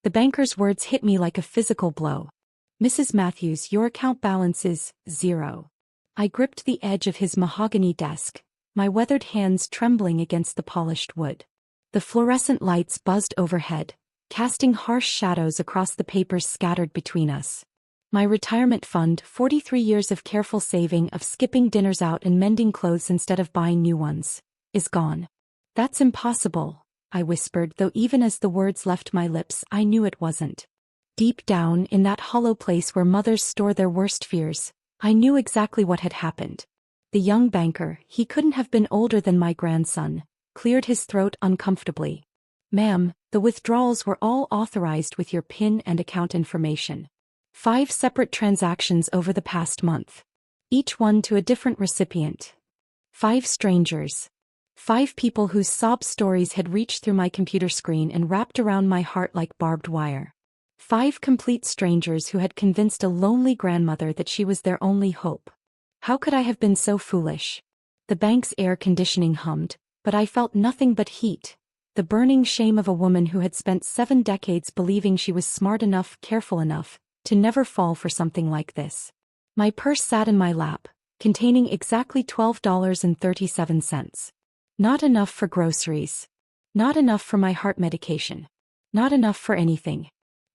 The banker's words hit me like a physical blow. "Mrs. Matthews, your account balance is 0. I gripped the edge of his mahogany desk, my weathered hands trembling against the polished wood. The fluorescent lights buzzed overhead, casting harsh shadows across the papers scattered between us. My retirement fund, 43 years of careful saving, of skipping dinners out and mending clothes instead of buying new ones, is gone. "That's impossible," I whispered, though even as the words left my lips, I knew it wasn't. Deep down, in that hollow place where mothers store their worst fears, I knew exactly what had happened. The young banker, he couldn't have been older than my grandson, cleared his throat uncomfortably. "Ma'am, the withdrawals were all authorized with your PIN and account information. 5 separate transactions over the past month. Each one to a different recipient. 5 strangers. 5 people whose sob stories had reached through my computer screen and wrapped around my heart like barbed wire. 5 complete strangers who had convinced a lonely grandmother that she was their only hope. How could I have been so foolish?" The bank's air conditioning hummed, but I felt nothing but heat. The burning shame of a woman who had spent 7 decades believing she was smart enough, careful enough, to never fall for something like this. My purse sat in my lap, containing exactly $12.37. Not enough for groceries. Not enough for my heart medication. Not enough for anything.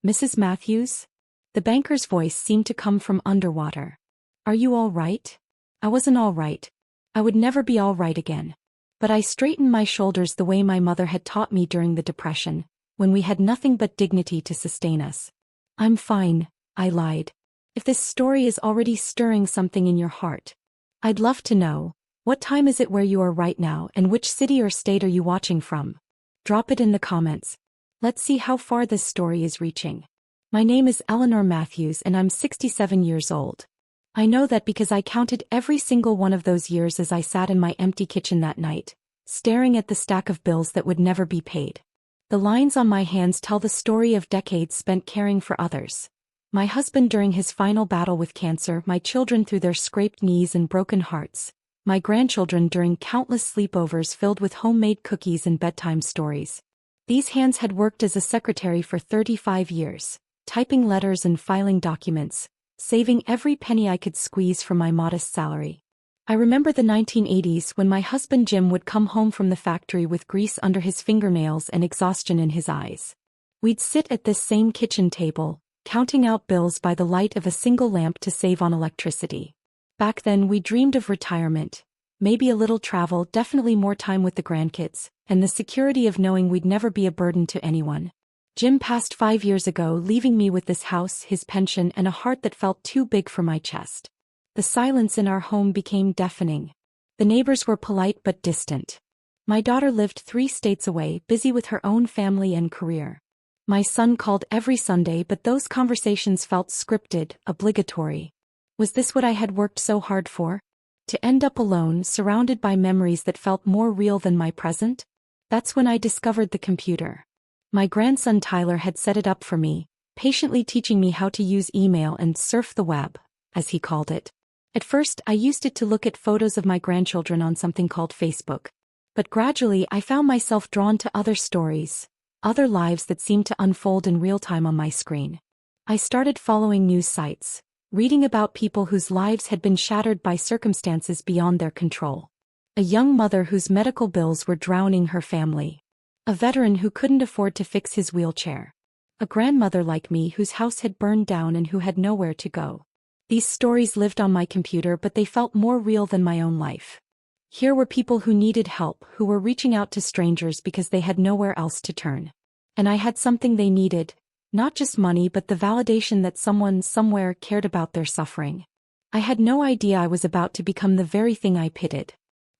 "Mrs. Matthews?" The banker's voice seemed to come from underwater. "Are you all right?" I wasn't all right. I would never be all right again. But I straightened my shoulders the way my mother had taught me during the Depression, when we had nothing but dignity to sustain us. "I'm fine," I lied. "If this story is already stirring something in your heart, I'd love to know. What time is it where you are right now, and which city or state are you watching from? Drop it in the comments. Let's see how far this story is reaching. My name is Eleanor Matthews and I'm 67 years old. I know that because I counted every single one of those years as I sat in my empty kitchen that night, staring at the stack of bills that would never be paid. The lines on my hands tell the story of decades spent caring for others. My husband during his final battle with cancer, my children through their scraped knees and broken hearts, my grandchildren during countless sleepovers filled with homemade cookies and bedtime stories. These hands had worked as a secretary for 35 years, typing letters and filing documents, saving every penny I could squeeze from my modest salary. I remember the 1980s when my husband Jim would come home from the factory with grease under his fingernails and exhaustion in his eyes. We'd sit at this same kitchen table, counting out bills by the light of a single lamp to save on electricity. Back then we dreamed of retirement, maybe a little travel, definitely more time with the grandkids, and the security of knowing we'd never be a burden to anyone. Jim passed 5 years ago, leaving me with this house, his pension, and a heart that felt too big for my chest. The silence in our home became deafening. The neighbors were polite but distant. My daughter lived 3 states away, busy with her own family and career. My son called every Sunday, but those conversations felt scripted, obligatory. Was this what I had worked so hard for? To end up alone, surrounded by memories that felt more real than my present? That's when I discovered the computer. My grandson Tyler had set it up for me, patiently teaching me how to use email and surf the web, as he called it. At first, I used it to look at photos of my grandchildren on something called Facebook. But gradually I found myself drawn to other stories, other lives that seemed to unfold in real time on my screen. I started following news sites, reading about people whose lives had been shattered by circumstances beyond their control. A young mother whose medical bills were drowning her family. A veteran who couldn't afford to fix his wheelchair. A grandmother like me whose house had burned down and who had nowhere to go. These stories lived on my computer, but they felt more real than my own life. Here were people who needed help, who were reaching out to strangers because they had nowhere else to turn. And I had something they needed, not just money but the validation that someone somewhere cared about their suffering. I had no idea I was about to become the very thing I pitied.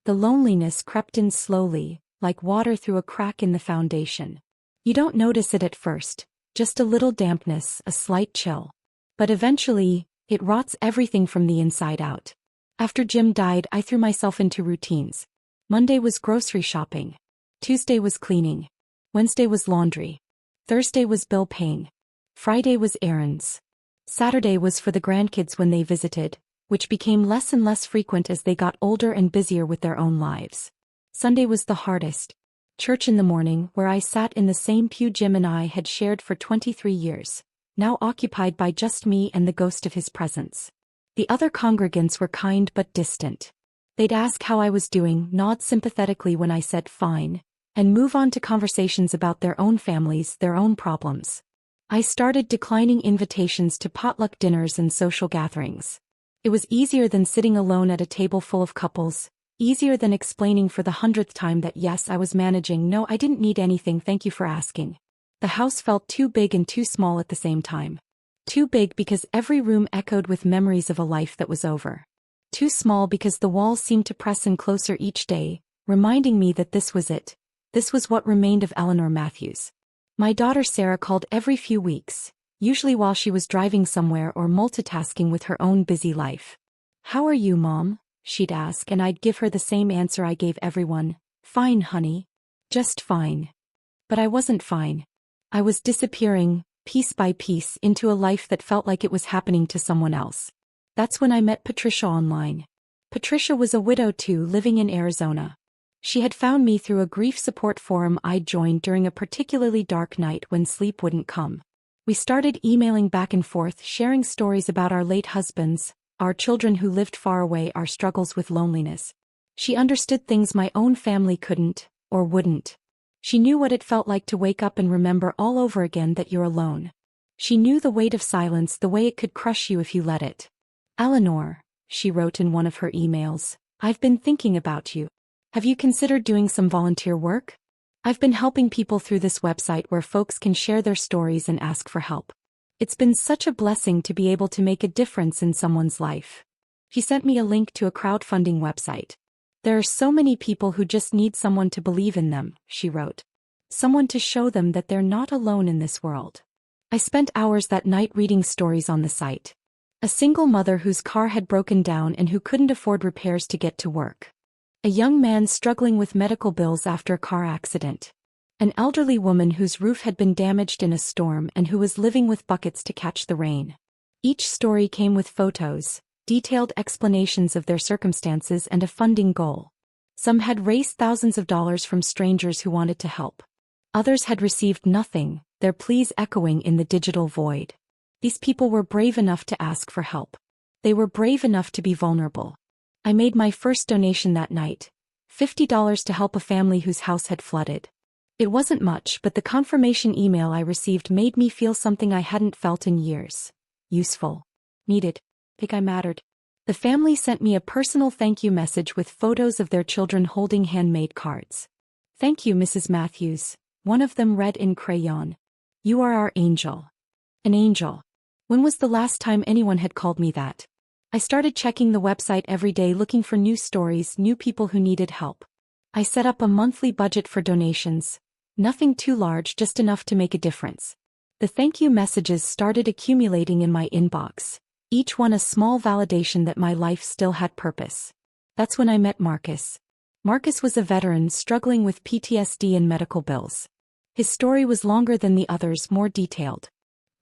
The loneliness crept in slowly, like water through a crack in the foundation. You don't notice it at first, just a little dampness, a slight chill. But eventually, it rots everything from the inside out. After Jim died, I threw myself into routines. Monday was grocery shopping. Tuesday was cleaning. Wednesday was laundry. Thursday was bill paying. Friday was errands. Saturday was for the grandkids when they visited, which became less and less frequent as they got older and busier with their own lives. Sunday was the hardest. Church in the morning, where I sat in the same pew Jim and I had shared for 23 years, now occupied by just me and the ghost of his presence. The other congregants were kind but distant. They'd ask how I was doing, nod sympathetically when I said fine, and move on to conversations about their own families, their own problems. I started declining invitations to potluck dinners and social gatherings. It was easier than sitting alone at a table full of couples, easier than explaining for the 100th time that yes, I was managing, no, I didn't need anything, thank you for asking. The house felt too big and too small at the same time. Too big because every room echoed with memories of a life that was over. Too small because the walls seemed to press in closer each day, reminding me that this was it. This was what remained of Eleanor Matthews. My daughter Sarah called every few weeks, usually while she was driving somewhere or multitasking with her own busy life. "How are you, Mom?" she'd ask, and I'd give her the same answer I gave everyone. "Fine, honey. Just fine." But I wasn't fine. I was disappearing, piece by piece, into a life that felt like it was happening to someone else. That's when I met Patricia online. Patricia was a widow too, living in Arizona. She had found me through a grief support forum I'd joined during a particularly dark night when sleep wouldn't come. We started emailing back and forth, sharing stories about our late husbands, our children who lived far away, our struggles with loneliness. She understood things my own family couldn't, or wouldn't. She knew what it felt like to wake up and remember all over again that you're alone. She knew the weight of silence, the way it could crush you if you let it. "Eleanor," she wrote in one of her emails, "I've been thinking about you. Have you considered doing some volunteer work? I've been helping people through this website where folks can share their stories and ask for help. It's been such a blessing to be able to make a difference in someone's life." He sent me a link to a crowdfunding website. "There are so many people who just need someone to believe in them," she wrote. "Someone to show them that they're not alone in this world." I spent hours that night reading stories on the site. A single mother whose car had broken down and who couldn't afford repairs to get to work. A young man struggling with medical bills after a car accident. An elderly woman whose roof had been damaged in a storm and who was living with buckets to catch the rain. Each story came with photos, detailed explanations of their circumstances, and a funding goal. Some had raised thousands of dollars from strangers who wanted to help. Others had received nothing, their pleas echoing in the digital void. These people were brave enough to ask for help. They were brave enough to be vulnerable. I made my first donation that night, $50 to help a family whose house had flooded. It wasn't much, but the confirmation email I received made me feel something I hadn't felt in years. Useful. Needed. Think I mattered. The family sent me a personal thank you message with photos of their children holding handmade cards. "Thank you, Mrs. Matthews," one of them read in crayon. "You are our angel." An angel. When was the last time anyone had called me that? I started checking the website every day, looking for new stories, new people who needed help. I set up a monthly budget for donations. Nothing too large, just enough to make a difference. The thank you messages started accumulating in my inbox, each one a small validation that my life still had purpose. That's when I met Marcus. Marcus was a veteran struggling with PTSD and medical bills. His story was longer than the others, more detailed.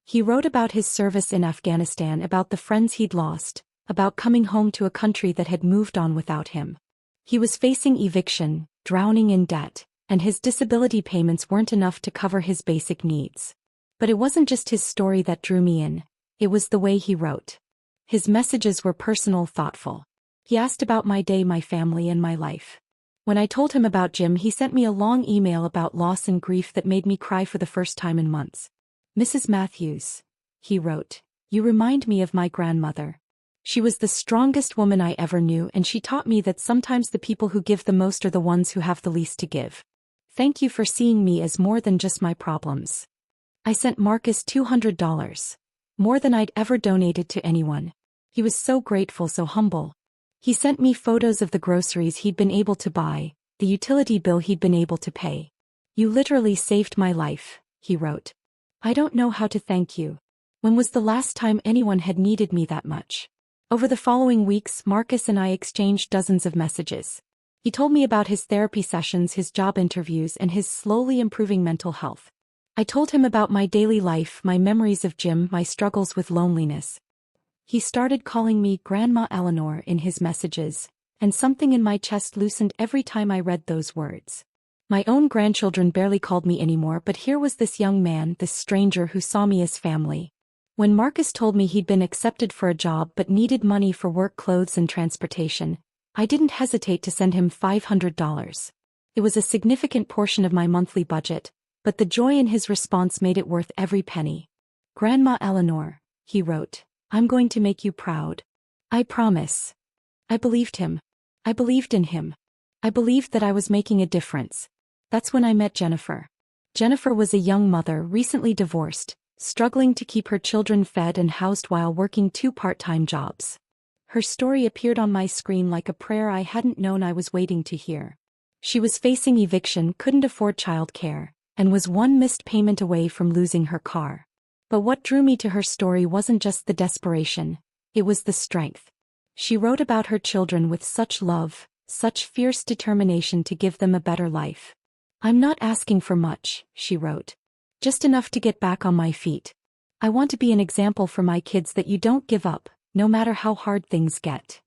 He wrote about his service in Afghanistan, about the friends he'd lost, about coming home to a country that had moved on without him. He was facing eviction, drowning in debt, and his disability payments weren't enough to cover his basic needs. But it wasn't just his story that drew me in, it was the way he wrote. His messages were personal, thoughtful. He asked about my day, my family, and my life. When I told him about Jim, he sent me a long email about loss and grief that made me cry for the first time in months. "Mrs. Matthews," he wrote, "you remind me of my grandmother. She was the strongest woman I ever knew, and she taught me that sometimes the people who give the most are the ones who have the least to give. Thank you for seeing me as more than just my problems." I sent Marcus $200, more than I'd ever donated to anyone. He was so grateful, so humble. He sent me photos of the groceries he'd been able to buy, the utility bill he'd been able to pay. "You literally saved my life," he wrote. "I don't know how to thank you. When was the last time anyone had needed me that much?" Over the following weeks, Marcus and I exchanged dozens of messages. He told me about his therapy sessions, his job interviews, and his slowly improving mental health. I told him about my daily life, my memories of Jim, my struggles with loneliness. He started calling me Grandma Eleanor in his messages, and something in my chest loosened every time I read those words. My own grandchildren barely called me anymore, but here was this young man, this stranger who saw me as family. When Marcus told me he'd been accepted for a job but needed money for work clothes and transportation, I didn't hesitate to send him $500. It was a significant portion of my monthly budget, but the joy in his response made it worth every penny. "Grandma Eleanor," he wrote, "I'm going to make you proud. I promise." I believed him. I believed in him. I believed that I was making a difference. That's when I met Jennifer. Jennifer was a young mother, recently divorced, struggling to keep her children fed and housed while working 2 part-time jobs. Her story appeared on my screen like a prayer I hadn't known I was waiting to hear. She was facing eviction, couldn't afford childcare, and was one missed payment away from losing her car. But what drew me to her story wasn't just the desperation, it was the strength. She wrote about her children with such love, such fierce determination to give them a better life. "I'm not asking for much," she wrote. "Just enough to get back on my feet. I want to be an example for my kids that you don't give up, no matter how hard things get."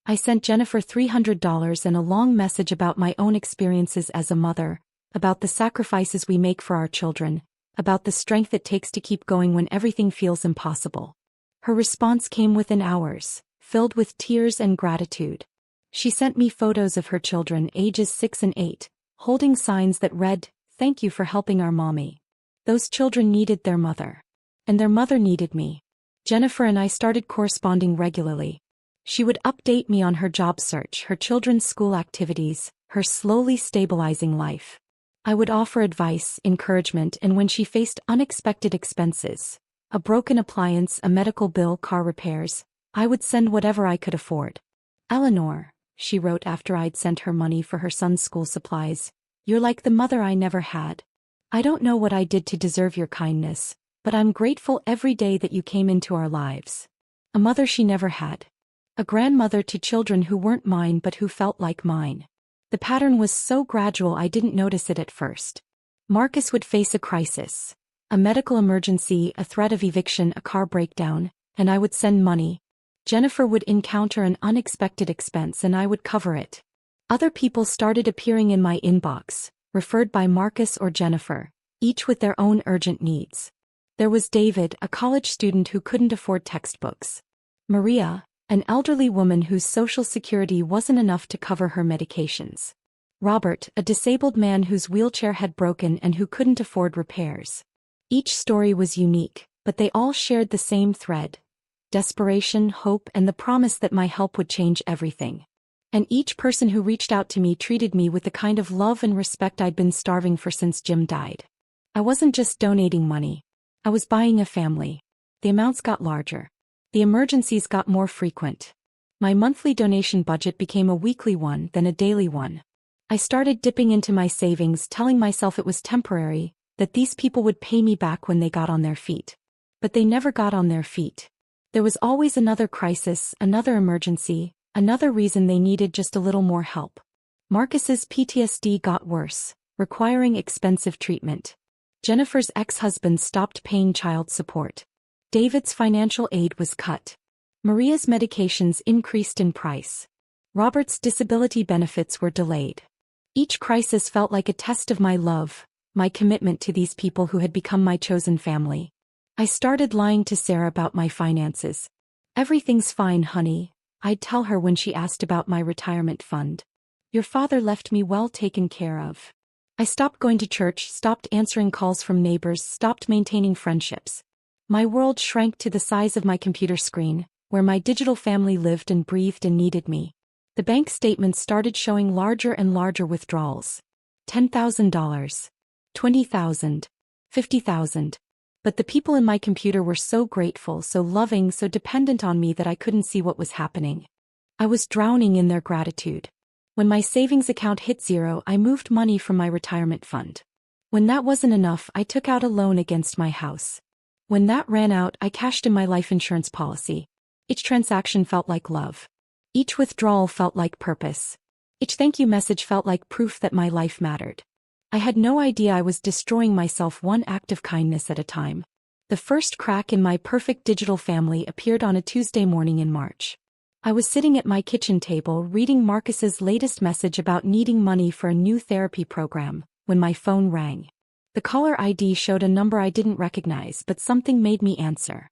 I sent Jennifer $300 and a long message about my own experiences as a mother, about the sacrifices we make for our children, about the strength it takes to keep going when everything feels impossible. Her response came within hours, filled with tears and gratitude. She sent me photos of her children, ages 6 and 8, holding signs that read, "Thank you for helping our mommy." Those children needed their mother. And their mother needed me. Jennifer and I started corresponding regularly. She would update me on her job search, her children's school activities, her slowly stabilizing life. I would offer advice, encouragement, and when she faced unexpected expenses, a broken appliance, a medical bill, car repairs, I would send whatever I could afford. "Eleanor," she wrote after I'd sent her money for her son's school supplies, "you're like the mother I never had. I don't know what I did to deserve your kindness, but I'm grateful every day that you came into our lives." A mother she never had. A grandmother to children who weren't mine but who felt like mine. The pattern was so gradual I didn't notice it at first. Marcus would face a crisis, a medical emergency, a threat of eviction, a car breakdown, and I would send money. Jennifer would encounter an unexpected expense and I would cover it. Other people started appearing in my inbox, referred by Marcus or Jennifer, each with their own urgent needs. There was David, a college student who couldn't afford textbooks. Maria, an elderly woman whose social security wasn't enough to cover her medications. Robert, a disabled man whose wheelchair had broken and who couldn't afford repairs. Each story was unique, but they all shared the same thread: desperation, hope, and the promise that my help would change everything. And each person who reached out to me treated me with the kind of love and respect I'd been starving for since Jim died. I wasn't just donating money. I was buying a family. The amounts got larger. The emergencies got more frequent. My monthly donation budget became a weekly one, then a daily one. I started dipping into my savings, telling myself it was temporary, that these people would pay me back when they got on their feet. But they never got on their feet. There was always another crisis, another emergency, another reason they needed just a little more help. Marcus's PTSD got worse, requiring expensive treatment. Jennifer's ex-husband stopped paying child support. David's financial aid was cut. Maria's medications increased in price. Robert's disability benefits were delayed. Each crisis felt like a test of my love, my commitment to these people who had become my chosen family. I started lying to Sarah about my finances. "Everything's fine, honey," I'd tell her when she asked about my retirement fund. "Your father left me well taken care of." I stopped going to church, stopped answering calls from neighbors, stopped maintaining friendships. My world shrank to the size of my computer screen, where my digital family lived and breathed and needed me. The bank statements started showing larger and larger withdrawals. $10,000. $20,000. $50,000. But the people in my computer were so grateful, so loving, so dependent on me that I couldn't see what was happening. I was drowning in their gratitude. When my savings account hit zero, I moved money from my retirement fund. When that wasn't enough, I took out a loan against my house. When that ran out, I cashed in my life insurance policy. Each transaction felt like love. Each withdrawal felt like purpose. Each thank you message felt like proof that my life mattered. I had no idea I was destroying myself one act of kindness at a time. The first crack in my perfect digital family appeared on a Tuesday morning in March. I was sitting at my kitchen table reading Marcus's latest message about needing money for a new therapy program, when my phone rang. The caller ID showed a number I didn't recognize, but something made me answer.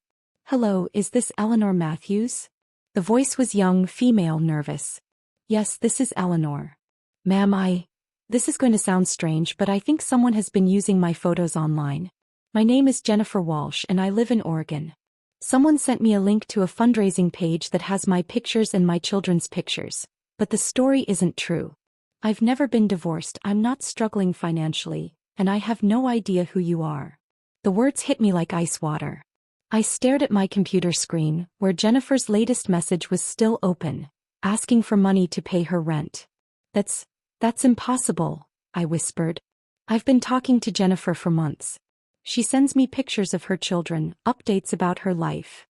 "Hello, is this Eleanor Matthews?" The voice was young, female, nervous. "Yes, this is Eleanor. Ma'am, this is going to sound strange, but I think someone has been using my photos online. My name is Jennifer Walsh and I live in Oregon. Someone sent me a link to a fundraising page that has my pictures and my children's pictures, but the story isn't true. I've never been divorced, I'm not struggling financially, and I have no idea who you are." The words hit me like ice water. I stared at my computer screen, where Jennifer's latest message was still open, asking for money to pay her rent. That's impossible," I whispered. "I've been talking to Jennifer for months. She sends me pictures of her children, updates about her life."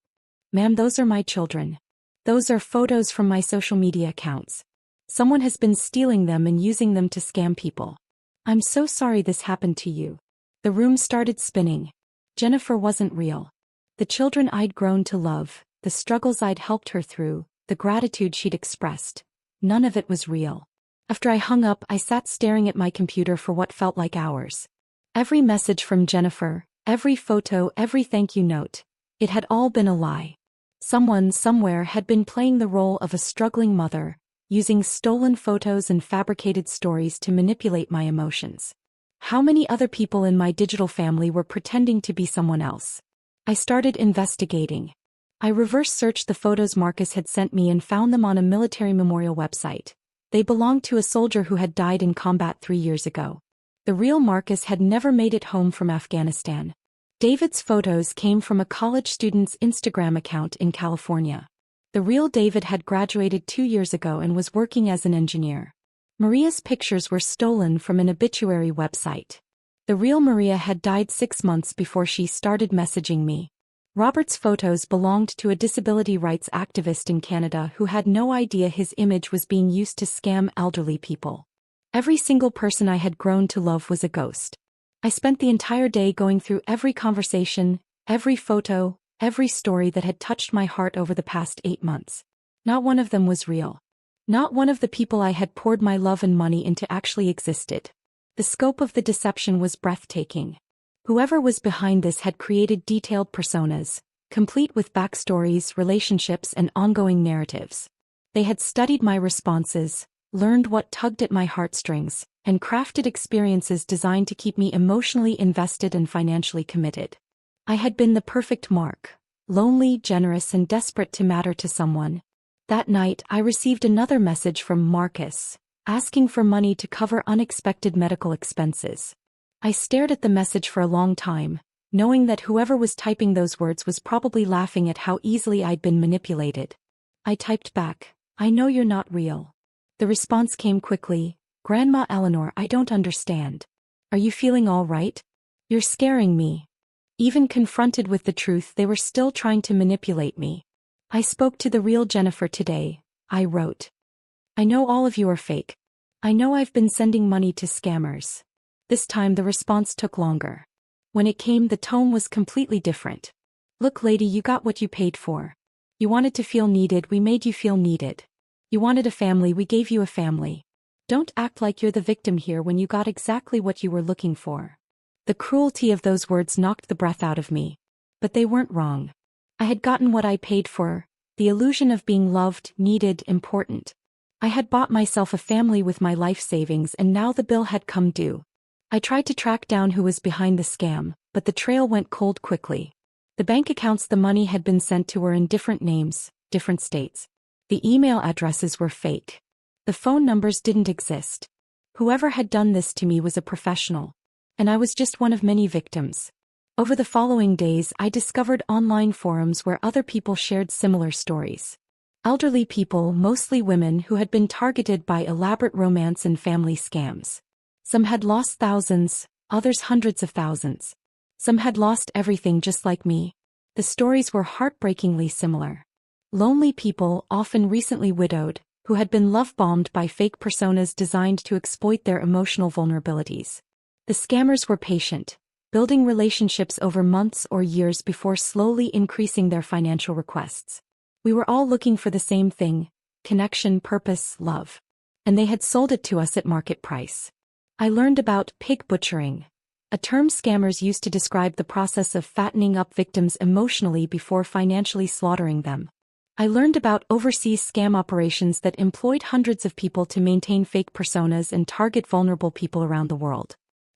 "Ma'am, those are my children. Those are photos from my social media accounts. Someone has been stealing them and using them to scam people. I'm so sorry this happened to you." The room started spinning. Jennifer wasn't real. The children I'd grown to love, the struggles I'd helped her through, the gratitude she'd expressed, none of it was real. After I hung up, I sat staring at my computer for what felt like hours. Every message from Jennifer, every photo, every thank you note, it had all been a lie. Someone, somewhere, had been playing the role of a struggling mother, using stolen photos and fabricated stories to manipulate my emotions. How many other people in my digital family were pretending to be someone else? I started investigating. I reverse-searched the photos Marcus had sent me and found them on a military memorial website. They belonged to a soldier who had died in combat 3 years ago. The real Marcus had never made it home from Afghanistan. David's photos came from a college student's Instagram account in California. The real David had graduated 2 years ago and was working as an engineer. Maria's pictures were stolen from an obituary website. The real Maria had died 6 months before she started messaging me. Robert's photos belonged to a disability rights activist in Canada who had no idea his image was being used to scam elderly people. Every single person I had grown to love was a ghost. I spent the entire day going through every conversation, every photo, every story that had touched my heart over the past 8 months. Not one of them was real. Not one of the people I had poured my love and money into actually existed. The scope of the deception was breathtaking. Whoever was behind this had created detailed personas, complete with backstories, relationships, and ongoing narratives. They had studied my responses, learned what tugged at my heartstrings, and crafted experiences designed to keep me emotionally invested and financially committed. I had been the perfect Mark, lonely, generous, and desperate to matter to someone. That night, I received another message from Marcus, asking for money to cover unexpected medical expenses. I stared at the message for a long time, knowing that whoever was typing those words was probably laughing at how easily I'd been manipulated. I typed back, "I know you're not real." The response came quickly, "Grandma Eleanor, I don't understand. Are you feeling all right? You're scaring me." Even confronted with the truth, they were still trying to manipulate me. "I spoke to the real Jennifer today," I wrote. "I know all of you are fake. I know I've been sending money to scammers." This time the response took longer. When it came, the tone was completely different. "Look, lady, you got what you paid for. You wanted to feel needed, we made you feel needed. You wanted a family, we gave you a family. Don't act like you're the victim here when you got exactly what you were looking for." The cruelty of those words knocked the breath out of me. But they weren't wrong. I had gotten what I paid for, the illusion of being loved, needed, important. I had bought myself a family with my life savings, and now the bill had come due. I tried to track down who was behind the scam, but the trail went cold quickly. The bank accounts the money had been sent to were in different names, different states. The email addresses were fake. The phone numbers didn't exist. Whoever had done this to me was a professional. And I was just one of many victims. Over the following days, I discovered online forums where other people shared similar stories. Elderly people, mostly women, who had been targeted by elaborate romance and family scams. Some had lost thousands, others hundreds of thousands. Some had lost everything just like me. The stories were heartbreakingly similar. Lonely people, often recently widowed, who had been love-bombed by fake personas designed to exploit their emotional vulnerabilities. The scammers were patient, building relationships over months or years before slowly increasing their financial requests. We were all looking for the same thing: connection, purpose, love. And they had sold it to us at market price. I learned about pig butchering, a term scammers used to describe the process of fattening up victims emotionally before financially slaughtering them. I learned about overseas scam operations that employed hundreds of people to maintain fake personas and target vulnerable people around the world.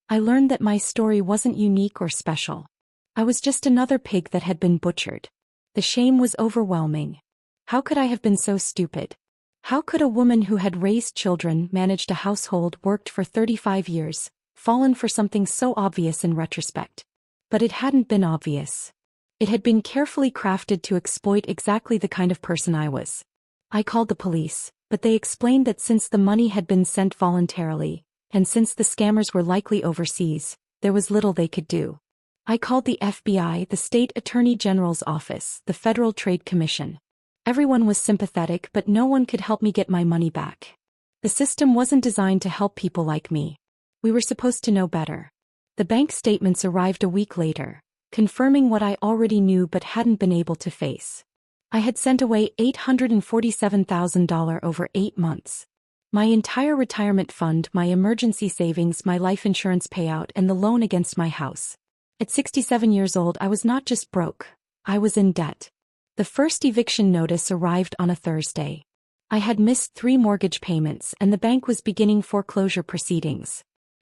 I learned that my story wasn't unique or special. I was just another pig that had been butchered. The shame was overwhelming. How could I have been so stupid? How could a woman who had raised children, managed a household, worked for 35 years, fallen for something so obvious in retrospect? But it hadn't been obvious. It had been carefully crafted to exploit exactly the kind of person I was. I called the police, but they explained that since the money had been sent voluntarily, and since the scammers were likely overseas, there was little they could do. I called the FBI, the State Attorney General's office, the Federal Trade Commission. Everyone was sympathetic, but no one could help me get my money back. The system wasn't designed to help people like me. We were supposed to know better. The bank statements arrived a week later, confirming what I already knew but hadn't been able to face. I had sent away $847,000 over 8 months. My entire retirement fund, my emergency savings, my life insurance payout, and the loan against my house. At 67 years old, I was not just broke, I was in debt. The first eviction notice arrived on a Thursday. I had missed 3 mortgage payments and the bank was beginning foreclosure proceedings.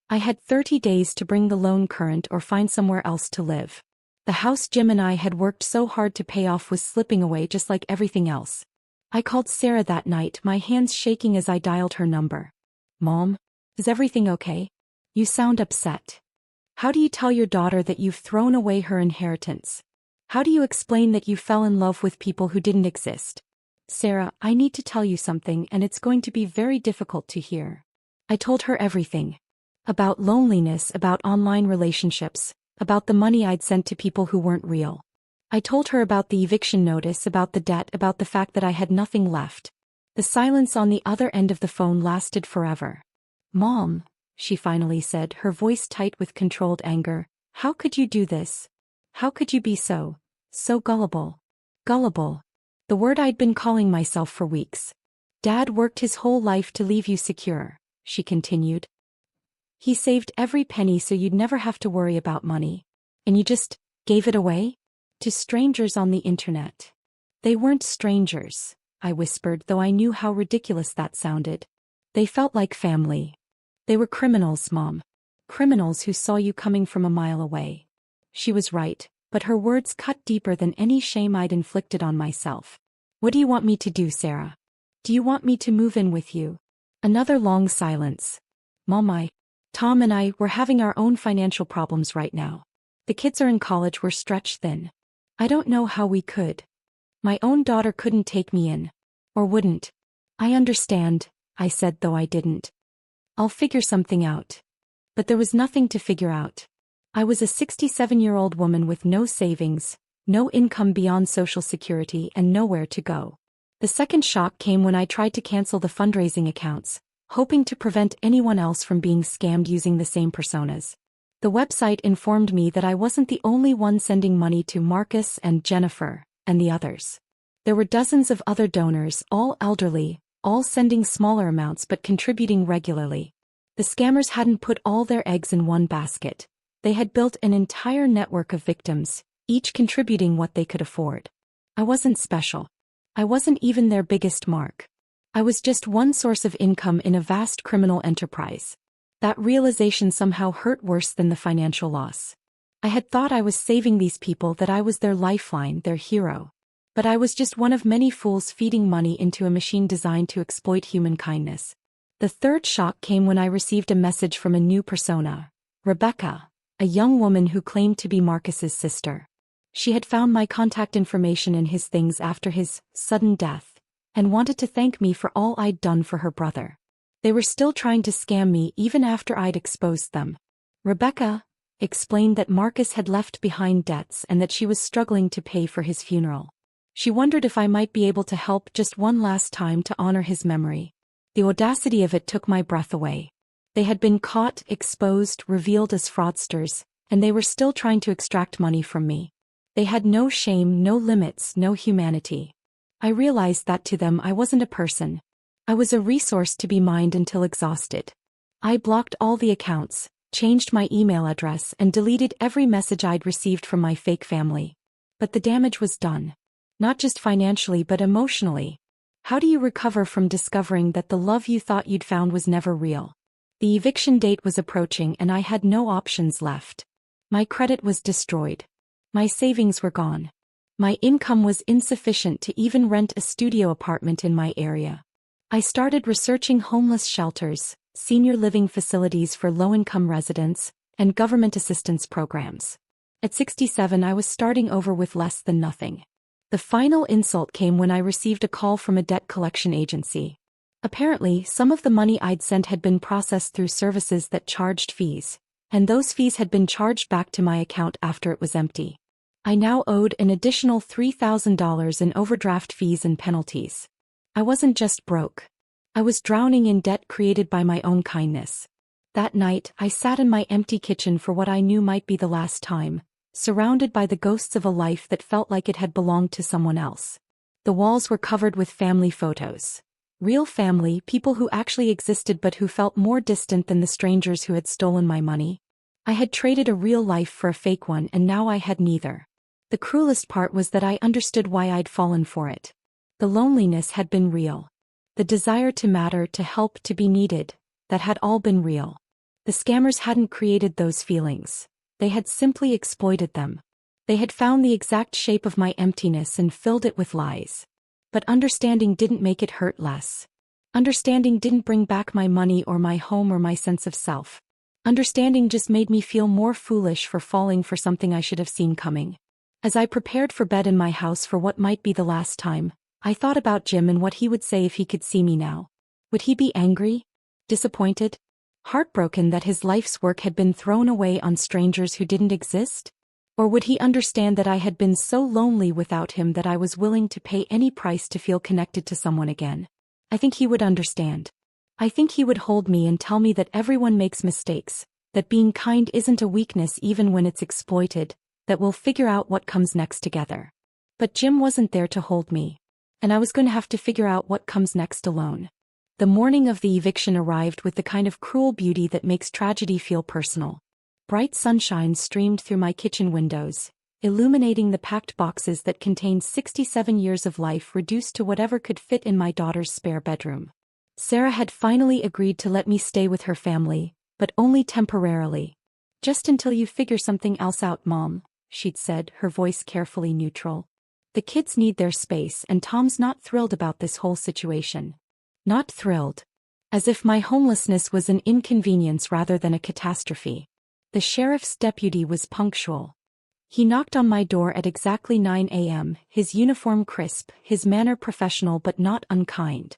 I had 30 days to bring the loan current or find somewhere else to live. The house Jim and I had worked so hard to pay off was slipping away just like everything else. I called Sarah that night, my hands shaking as I dialed her number. "Mom, is everything okay? You sound upset. How do you tell your daughter that you've thrown away her inheritance? How do you explain that you fell in love with people who didn't exist?" "Sarah, I need to tell you something and it's going to be very difficult to hear." I told her everything. About loneliness, about online relationships, about the money I'd sent to people who weren't real. I told her about the eviction notice, about the debt, about the fact that I had nothing left. The silence on the other end of the phone lasted forever. "Mom," she finally said, her voice tight with controlled anger, "how could you do this? How could you be so gullible?" Gullible. The word I'd been calling myself for weeks. "Dad worked his whole life to leave you secure," she continued. "He saved every penny so you'd never have to worry about money. And you just gave it away? To strangers on the internet." "They weren't strangers," I whispered, though I knew how ridiculous that sounded. "They felt like family. They were criminals, Mom. Criminals who saw you coming from a mile away." She was right, but her words cut deeper than any shame I'd inflicted on myself. "What do you want me to do, Sarah? Do you want me to move in with you?" Another long silence. "Mom, Tom and I, we're having our own financial problems right now. The kids are in college, we're stretched thin. I don't know how we could. My own daughter couldn't take me in. Or wouldn't." "I understand," I said, though I didn't. "I'll figure something out." But there was nothing to figure out. I was a 67-year-old woman with no savings, no income beyond Social Security, and nowhere to go. The second shock came when I tried to cancel the fundraising accounts, hoping to prevent anyone else from being scammed using the same personas. The website informed me that I wasn't the only one sending money to Marcus and Jennifer, and the others. There were dozens of other donors, all elderly, all sending smaller amounts but contributing regularly. The scammers hadn't put all their eggs in one basket. They had built an entire network of victims, each contributing what they could afford. I wasn't special. I wasn't even their biggest mark. I was just one source of income in a vast criminal enterprise. That realization somehow hurt worse than the financial loss. I had thought I was saving these people, that I was their lifeline, their hero. But I was just one of many fools feeding money into a machine designed to exploit human kindness. The third shock came when I received a message from a new persona, Rebecca, a young woman who claimed to be Marcus's sister. She had found my contact information in his things after his sudden death, and wanted to thank me for all I'd done for her brother. They were still trying to scam me even after I'd exposed them. Rebecca explained that Marcus had left behind debts and that she was struggling to pay for his funeral. She wondered if I might be able to help just one last time to honor his memory. The audacity of it took my breath away. They had been caught, exposed, revealed as fraudsters, and they were still trying to extract money from me. They had no shame, no limits, no humanity. I realized that to them I wasn't a person. I was a resource to be mined until exhausted. I blocked all the accounts, changed my email address, and deleted every message I'd received from my fake family. But the damage was done. Not just financially but emotionally. How do you recover from discovering that the love you thought you'd found was never real? The eviction date was approaching and I had no options left. My credit was destroyed. My savings were gone. My income was insufficient to even rent a studio apartment in my area. I started researching homeless shelters, senior living facilities for low-income residents, and government assistance programs. At 67, I was starting over with less than nothing. The final insult came when I received a call from a debt collection agency. Apparently, some of the money I'd sent had been processed through services that charged fees, and those fees had been charged back to my account after it was empty. I now owed an additional $3,000 in overdraft fees and penalties. I wasn't just broke. I was drowning in debt created by my own kindness. That night, I sat in my empty kitchen for what I knew might be the last time, surrounded by the ghosts of a life that felt like it had belonged to someone else. The walls were covered with family photos. Real family, people who actually existed but who felt more distant than the strangers who had stolen my money. I had traded a real life for a fake one and now I had neither. The cruelest part was that I understood why I'd fallen for it. The loneliness had been real. The desire to matter, to help, to be needed, that had all been real. The scammers hadn't created those feelings. They had simply exploited them. They had found the exact shape of my emptiness and filled it with lies. But understanding didn't make it hurt less. Understanding didn't bring back my money or my home or my sense of self. Understanding just made me feel more foolish for falling for something I should have seen coming. As I prepared for bed in my house for what might be the last time, I thought about Jim and what he would say if he could see me now. Would he be angry? Disappointed? Heartbroken that his life's work had been thrown away on strangers who didn't exist? Or would he understand that I had been so lonely without him that I was willing to pay any price to feel connected to someone again? I think he would understand. I think he would hold me and tell me that everyone makes mistakes, that being kind isn't a weakness even when it's exploited, that we'll figure out what comes next together. But Jim wasn't there to hold me. And I was going to have to figure out what comes next alone. The morning of the eviction arrived with the kind of cruel beauty that makes tragedy feel personal. Bright sunshine streamed through my kitchen windows, illuminating the packed boxes that contained 67 years of life reduced to whatever could fit in my daughter's spare bedroom. Sarah had finally agreed to let me stay with her family, but only temporarily. "Just until you figure something else out, Mom," she'd said, her voice carefully neutral. "The kids need their space and Tom's not thrilled about this whole situation." Not thrilled. As if my homelessness was an inconvenience rather than a catastrophe. The sheriff's deputy was punctual. He knocked on my door at exactly 9 a.m., his uniform crisp, his manner professional but not unkind.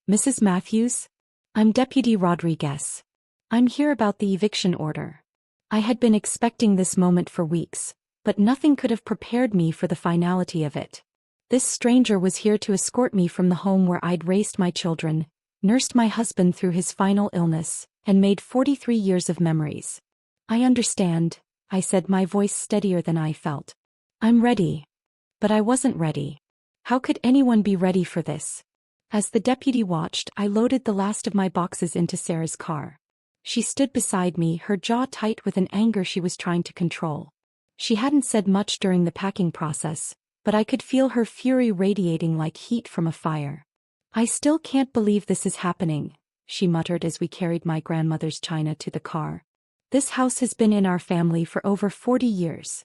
"Mrs. Matthews? I'm Deputy Rodriguez. I'm here about the eviction order." I had been expecting this moment for weeks, but nothing could have prepared me for the finality of it. This stranger was here to escort me from the home where I'd raised my children, nursed my husband through his final illness, and made 43 years of memories. "I understand," I said, my voice steadier than I felt. "I'm ready." But I wasn't ready. How could anyone be ready for this? As the deputy watched, I loaded the last of my boxes into Sarah's car. She stood beside me, her jaw tight with an anger she was trying to control. She hadn't said much during the packing process, but I could feel her fury radiating like heat from a fire. "I still can't believe this is happening," she muttered as we carried my grandmother's china to the car. "This house has been in our family for over 40 years.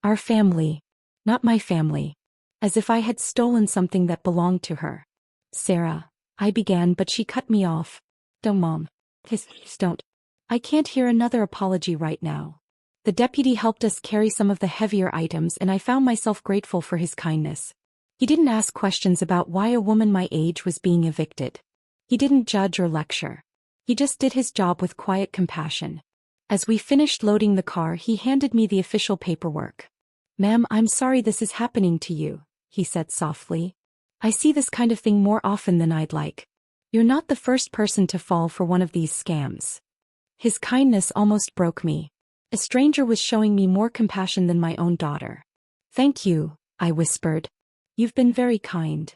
Our family. Not my family." As if I had stolen something that belonged to her. "Sarah," I began, but she cut me off. "Don't, Mom. Please don't. I can't hear another apology right now." The deputy helped us carry some of the heavier items and I found myself grateful for his kindness. He didn't ask questions about why a woman my age was being evicted. He didn't judge or lecture. He just did his job with quiet compassion. As we finished loading the car, he handed me the official paperwork. "Ma'am, I'm sorry this is happening to you," he said softly. "I see this kind of thing more often than I'd like. You're not the first person to fall for one of these scams." His kindness almost broke me. A stranger was showing me more compassion than my own daughter. "Thank you," I whispered. "You've been very kind."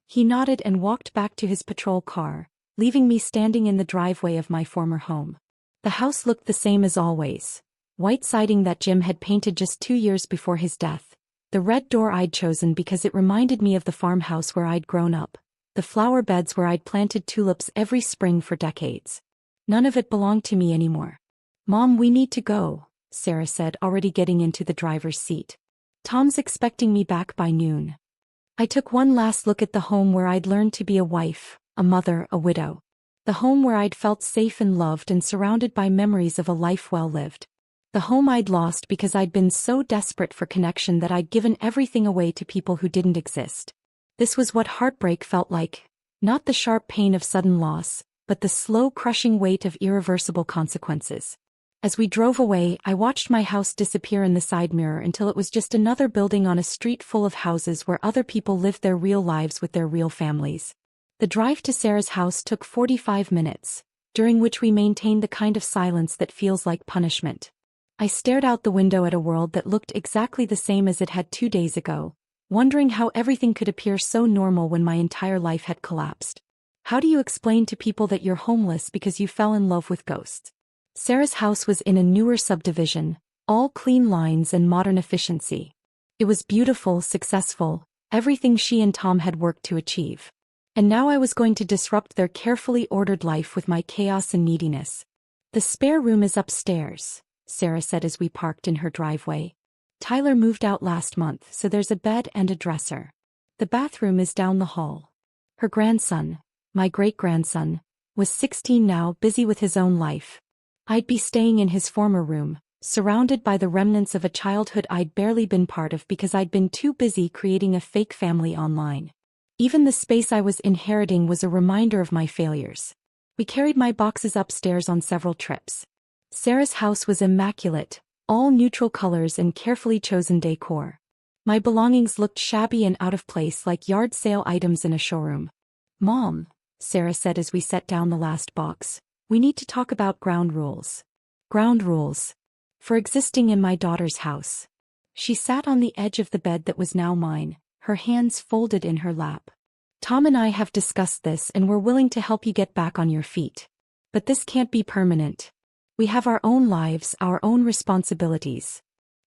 He nodded and walked back to his patrol car, leaving me standing in the driveway of my former home. The house looked the same as always. White siding that Jim had painted just 2 years before his death. The red door I'd chosen because it reminded me of the farmhouse where I'd grown up. The flower beds where I'd planted tulips every spring for decades. None of it belonged to me anymore. "Mom, we need to go," Sarah said, already getting into the driver's seat. "Tom's expecting me back by noon." I took one last look at the home where I'd learned to be a wife, a mother, a widow. The home where I'd felt safe and loved and surrounded by memories of a life well lived. The home I'd lost because I'd been so desperate for connection that I'd given everything away to people who didn't exist. This was what heartbreak felt like, not the sharp pain of sudden loss, but the slow crushing weight of irreversible consequences. As we drove away, I watched my house disappear in the side mirror until it was just another building on a street full of houses where other people lived their real lives with their real families. The drive to Sarah's house took 45 minutes, during which we maintained the kind of silence that feels like punishment. I stared out the window at a world that looked exactly the same as it had 2 days ago, wondering how everything could appear so normal when my entire life had collapsed. How do you explain to people that you're homeless because you fell in love with ghosts? Sarah's house was in a newer subdivision, all clean lines and modern efficiency. It was beautiful, successful, everything she and Tom had worked to achieve. And now I was going to disrupt their carefully ordered life with my chaos and neediness. "The spare room is upstairs," Sarah said as we parked in her driveway. "Tyler moved out last month, so there's a bed and a dresser. The bathroom is down the hall." Her grandson, my great-grandson, was 16 now, busy with his own life. I'd be staying in his former room, surrounded by the remnants of a childhood I'd barely been part of because I'd been too busy creating a fake family online. Even the space I was inheriting was a reminder of my failures. We carried my boxes upstairs on several trips. Sarah's house was immaculate, all neutral colors and carefully chosen decor. My belongings looked shabby and out of place like yard sale items in a showroom. "Mom," Sarah said as we set down the last box, "we need to talk about ground rules." "Ground rules? For existing in my daughter's house." She sat on the edge of the bed that was now mine, her hands folded in her lap. "Tom and I have discussed this and we're willing to help you get back on your feet. But this can't be permanent. We have our own lives, our own responsibilities."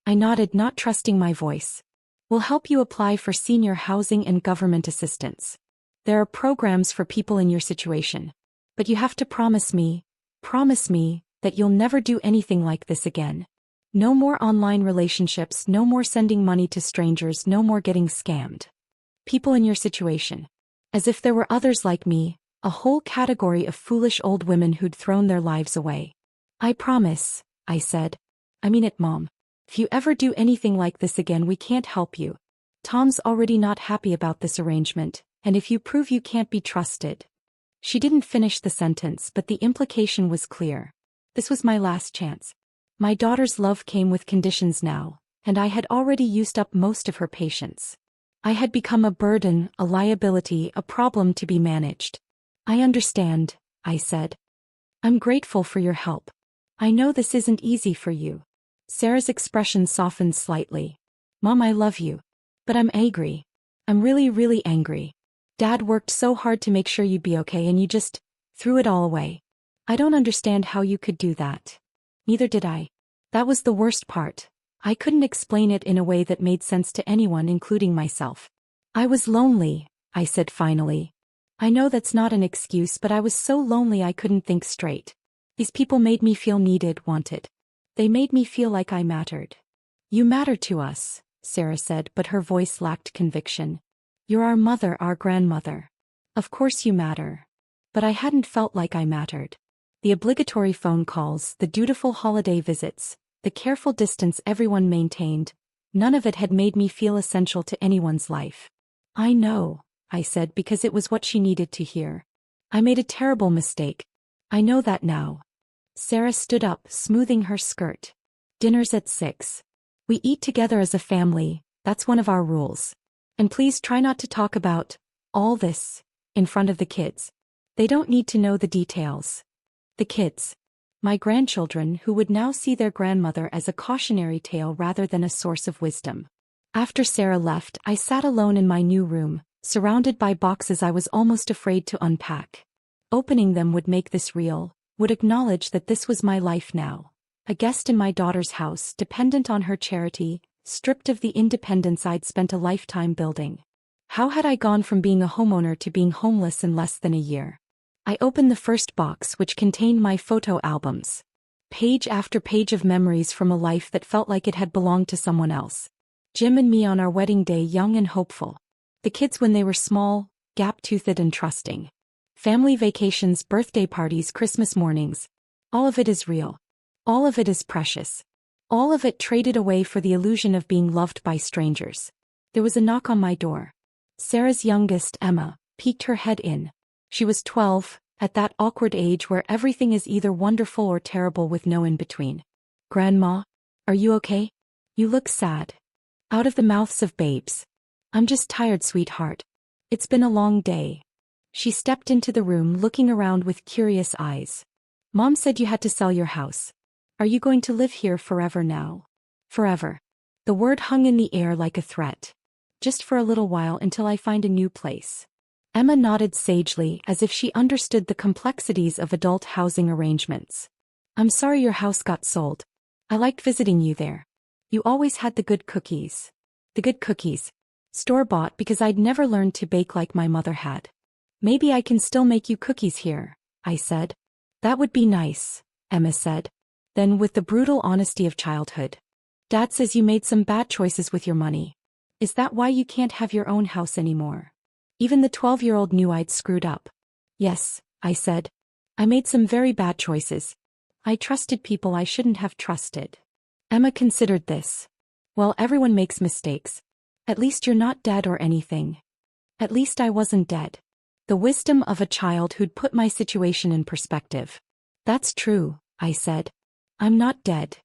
I nodded, not trusting my voice. "We'll help you apply for senior housing and government assistance. There are programs for people in your situation. But you have to promise me, that you'll never do anything like this again. No more online relationships, no more sending money to strangers, no more getting scammed. People in your situation. As if there were others like me, a whole category of foolish old women who'd thrown their lives away." "I promise," I said. "I mean it, Mom. If you ever do anything like this again, we can't help you. Tom's already not happy about this arrangement, and if you prove you can't be trusted." She didn't finish the sentence, but the implication was clear. This was my last chance. My daughter's love came with conditions now, and I had already used up most of her patience. I had become a burden, a liability, a problem to be managed. "I understand," I said. "I'm grateful for your help. I know this isn't easy for you." Sarah's expression softened slightly. "Mom, I love you. But I'm angry. I'm really, really angry. Dad worked so hard to make sure you'd be okay and you just threw it all away. I don't understand how you could do that." Neither did I. That was the worst part. I couldn't explain it in a way that made sense to anyone, including myself. "I was lonely," I said finally. "I know that's not an excuse, but I was so lonely I couldn't think straight. These people made me feel needed, wanted. They made me feel like I mattered." "You matter to us," Sarah said, but her voice lacked conviction. "You're our mother, our grandmother. Of course you matter." But I hadn't felt like I mattered. The obligatory phone calls, the dutiful holiday visits, the careful distance everyone maintained, none of it had made me feel essential to anyone's life. "I know," I said, because it was what she needed to hear. "I made a terrible mistake. I know that now." Sarah stood up, smoothing her skirt. "Dinner's at 6. We eat together as a family, that's one of our rules. And please try not to talk about all this in front of the kids. They don't need to know the details." The kids. My grandchildren, who would now see their grandmother as a cautionary tale rather than a source of wisdom. After Sarah left, I sat alone in my new room, surrounded by boxes I was almost afraid to unpack. Opening them would make this real, would acknowledge that this was my life now. A guest in my daughter's house, dependent on her charity, stripped of the independence I'd spent a lifetime building. How had I gone from being a homeowner to being homeless in less than a year? I opened the first box, which contained my photo albums. Page after page of memories from a life that felt like it had belonged to someone else. Jim and me on our wedding day, young and hopeful. The kids when they were small, gap-toothed and trusting. Family vacations, birthday parties, Christmas mornings. All of it is real. All of it is precious. All of it traded away for the illusion of being loved by strangers. There was a knock on my door. Sarah's youngest, Emma, peeked her head in. She was 12, at that awkward age where everything is either wonderful or terrible with no in-between. "Grandma, are you okay? You look sad." Out of the mouths of babes. "I'm just tired, sweetheart. It's been a long day." She stepped into the room, looking around with curious eyes. "Mom said you had to sell your house. Are you going to live here forever now?" Forever. The word hung in the air like a threat. "Just for a little while until I find a new place." Emma nodded sagely, as if she understood the complexities of adult housing arrangements. "I'm sorry your house got sold. I liked visiting you there. You always had the good cookies." The good cookies. Store-bought because I'd never learned to bake like my mother had. "Maybe I can still make you cookies here," I said. "That would be nice," Emma said. Then with the brutal honesty of childhood. "Dad says you made some bad choices with your money. Is that why you can't have your own house anymore?" Even the 12-year-old knew I'd screwed up. "Yes," I said. "I made some very bad choices. I trusted people I shouldn't have trusted." Emma considered this. "Well, everyone makes mistakes. At least you're not dead or anything." At least I wasn't dead. The wisdom of a child who'd put my situation in perspective. "That's true," I said. "I'm not dead."